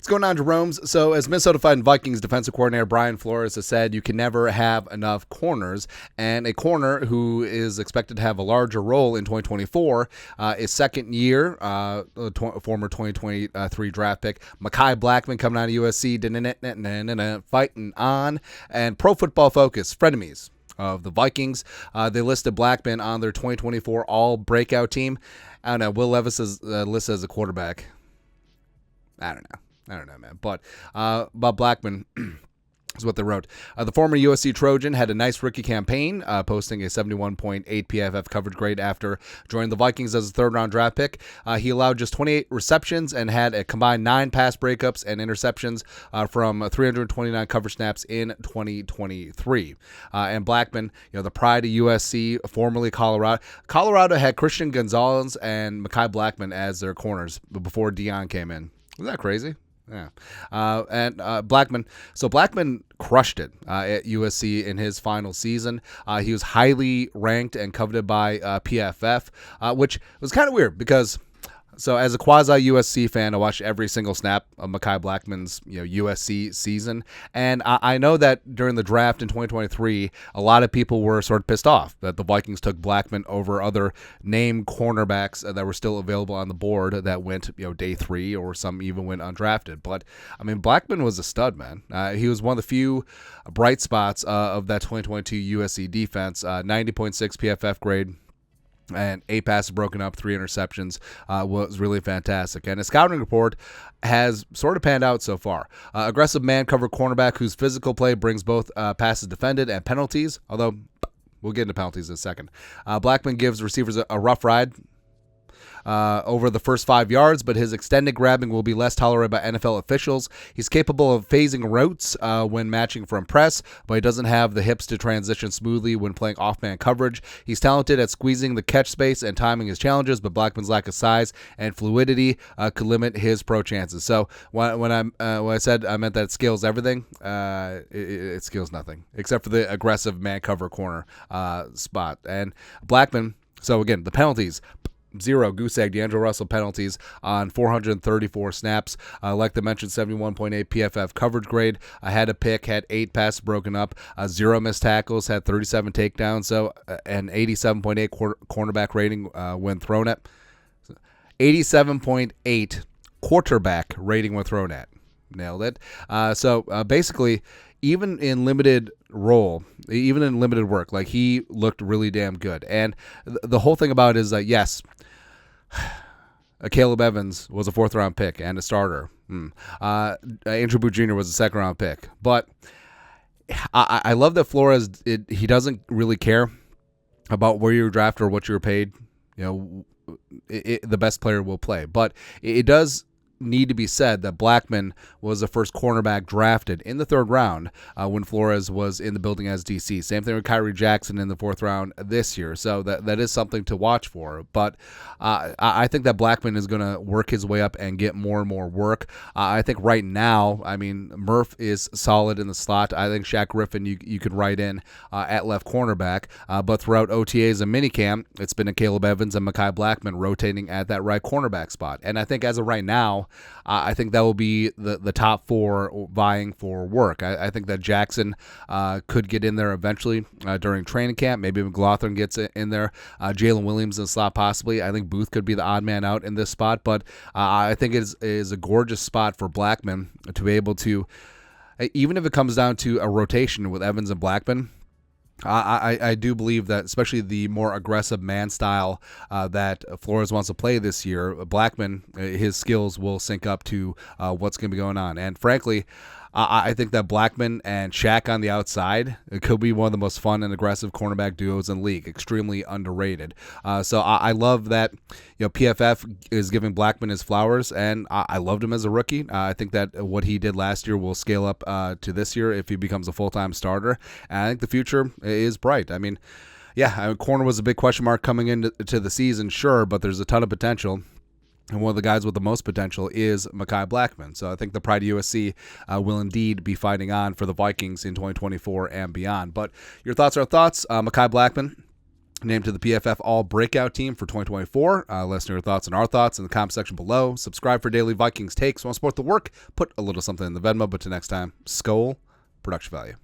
What's going on, Jerome's? So, as Minnesota Vikings defensive coordinator Brian Flores has said, you can never have enough corners, and a corner who is expected to have a larger role in 2024 is second year, former 2023 draft pick Mekhi Blackmon coming out of USC, fighting on, and Pro Football Focus, frenemies of the Vikings. They listed Blackmon on their 2024 All-Breakout team. I don't know. Will Levis is listed as a quarterback. I don't know, man. But Blackmon is what they wrote. The former USC Trojan had a nice rookie campaign, posting a 71.8 PFF coverage grade after joining the Vikings as a third-round draft pick. He allowed just 28 receptions and had a combined 9 pass breakups and interceptions from 329 coverage snaps in 2023. And Blackmon, the pride of USC, formerly Colorado. Colorado had Christian Gonzalez and Mekhi Blackmon as their corners before Deion came in. Isn't that crazy? Yeah. Blackmon crushed it at USC in his final season. He was highly ranked and coveted by PFF, which was kind of weird because, so as a quasi-USC fan, I watched every single snap of Mekhi Blackmon's USC season, and I know that during the draft in 2023, a lot of people were sort of pissed off that the Vikings took Blackmon over other named cornerbacks that were still available on the board that went day 3, or some even went undrafted. But I mean, Blackmon was a stud, man. He was one of the few bright spots of that 2022 USC defense. 90.6 PFF grade, and 8 passes broken up, 3 interceptions, was really fantastic. And his scouting report has sort of panned out so far. Aggressive man-cover cornerback whose physical play brings both passes defended and penalties, although we'll get into penalties in a second. Blackmon gives receivers a rough ride over the first 5 yards, but his extended grabbing will be less tolerated by NFL officials. He's capable of phasing routes when matching from press, but he doesn't have the hips to transition smoothly when playing off-man coverage. He's talented at squeezing the catch space and timing his challenges, but Blackmon's lack of size and fluidity could limit his pro chances. So when I said I meant that it scales everything, it scales nothing except for the aggressive man cover corner spot. And Blackmon, so again, the penalties: 0 goose egg D'Angelo Russell penalties on 434 snaps. Like I mentioned, 71.8 PFF coverage grade. I had a pick, had 8 passes broken up, 0 missed tackles, had 37 takedowns, so an 87.8 cornerback rating when thrown at. 87.8 quarterback rating when thrown at. Nailed it. So basically, even in limited role, even in limited work, like, he looked really damn good. And the whole thing about it is that, yes, Caleb Evans was a 4th-round pick and a starter. Andrew Booth Jr. was a 2nd-round pick. But I love that Flores, he doesn't really care about where you were drafted or what you were paid. The best player will play. But it does need to be said that Blackmon was the first cornerback drafted in the 3rd round when Flores was in the building as DC. Same thing with Kyrie Jackson in the 4th round this year. So that is something to watch for. But I think that Blackmon is going to work his way up and get more and more work. I think right now, I mean, Murph is solid in the slot. I think Shaq Griffin you could write in at left cornerback. But throughout OTAs and minicamp, it's been a Caleb Evans and Mekhi Blackmon rotating at that right cornerback spot. And I think as of right now, I think that will be the top 4 vying for work. I think that Jackson could get in there eventually during training camp. Maybe McLaughlin gets in there. Jalen Williams in the slot possibly. I think Booth could be the odd man out in this spot. But I think it is a gorgeous spot for Blackmon to be able to, even if it comes down to a rotation with Evans and Blackmon, I do believe that, especially the more aggressive man style that Flores wants to play this year, Blackmon, his skills will sync up to what's going to be going on. And frankly, I think that Blackmon and Shaq on the outside, it could be one of the most fun and aggressive cornerback duos in the league. Extremely underrated. So I love that PFF is giving Blackmon his flowers, and I loved him as a rookie. I think that what he did last year will scale up to this year if he becomes a full-time starter. And I think the future is bright. I mean, corner was a big question mark coming into the season, sure, but there's a ton of potential. And one of the guys with the most potential is Mekhi Blackmon. So I think the pride of USC will indeed be fighting on for the Vikings in 2024 and beyond. But your thoughts are thoughts. Mekhi Blackmon, named to the PFF All-Breakout team for 2024. Let us know your thoughts and our thoughts in the comment section below. Subscribe for daily Vikings takes. Want to support the work? Put a little something in the Venmo. But till next time, Skol, production value.